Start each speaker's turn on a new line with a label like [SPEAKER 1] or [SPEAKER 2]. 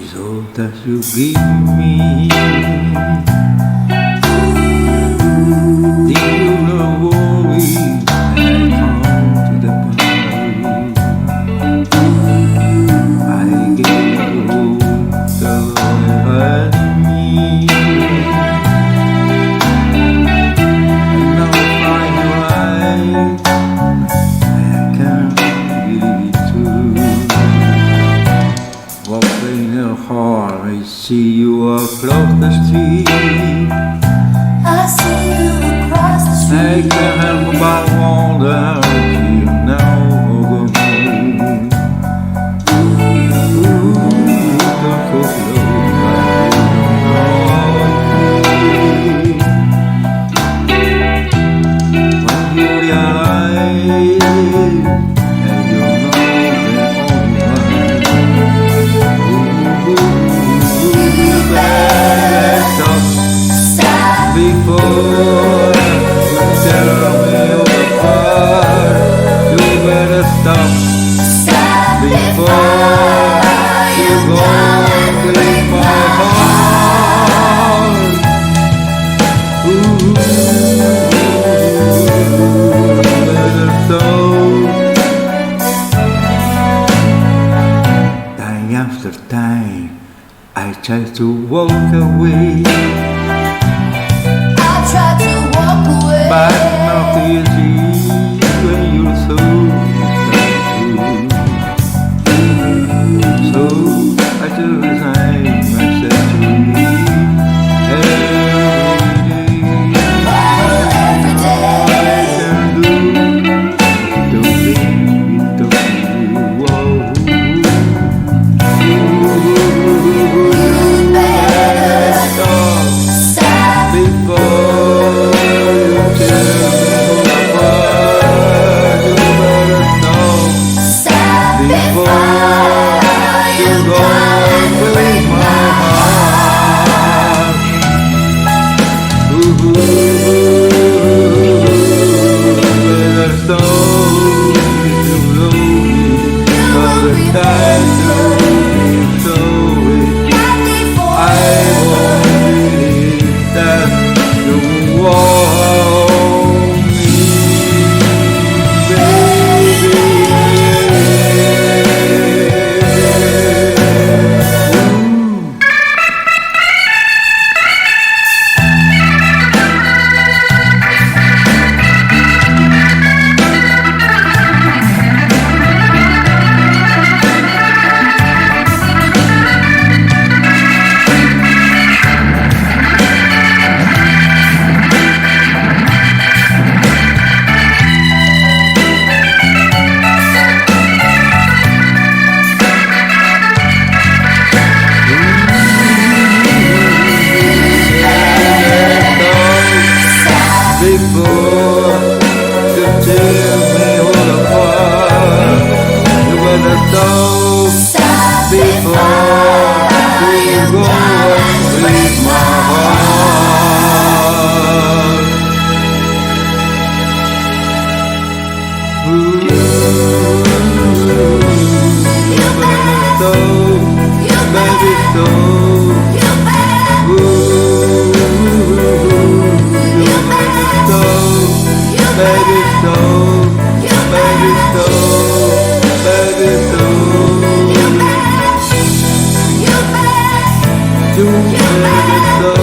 [SPEAKER 1] is all that you give me. Think you don't worry when I come to the party. I give you the love I need. And now I find your eyes, I can't believe it too. Walking in the hall, I see you across the street.
[SPEAKER 2] I see you across the
[SPEAKER 1] I
[SPEAKER 2] street.
[SPEAKER 1] can't help but wonder if you now go home. Ooh, don't go close, I don't know how I feel. When you realize that you're not the only one. Ooh, better stop
[SPEAKER 2] Stop
[SPEAKER 1] before you tear me apart. You better stop
[SPEAKER 2] Stop
[SPEAKER 1] before you go and break my heart. Ooh, better stop. Time after time, I try to walk away,
[SPEAKER 2] I try to walk away,
[SPEAKER 1] but not easy when you're so true. So I just resign myself to leave every day.
[SPEAKER 2] every day.
[SPEAKER 1] All I can do, don't leave it to you.
[SPEAKER 2] You better
[SPEAKER 1] Stop
[SPEAKER 2] stop
[SPEAKER 1] before you tear me apart. You better stop
[SPEAKER 2] Stop
[SPEAKER 1] before you go and break my heart. Ooh, better stop. You know me all the time to be sorry.
[SPEAKER 2] Not before.
[SPEAKER 1] I won't believe that you want me, baby. Before you tear me all apart, you better stop
[SPEAKER 2] Stop
[SPEAKER 1] before you go and break my heart. Ooh, you better stop, baby, stop.
[SPEAKER 2] You better,
[SPEAKER 1] Ooh,
[SPEAKER 2] you better,
[SPEAKER 1] stop,
[SPEAKER 2] you
[SPEAKER 1] baby, stop,
[SPEAKER 2] you
[SPEAKER 1] baby, stop, baby, stop.
[SPEAKER 2] you better,
[SPEAKER 1] You better stop.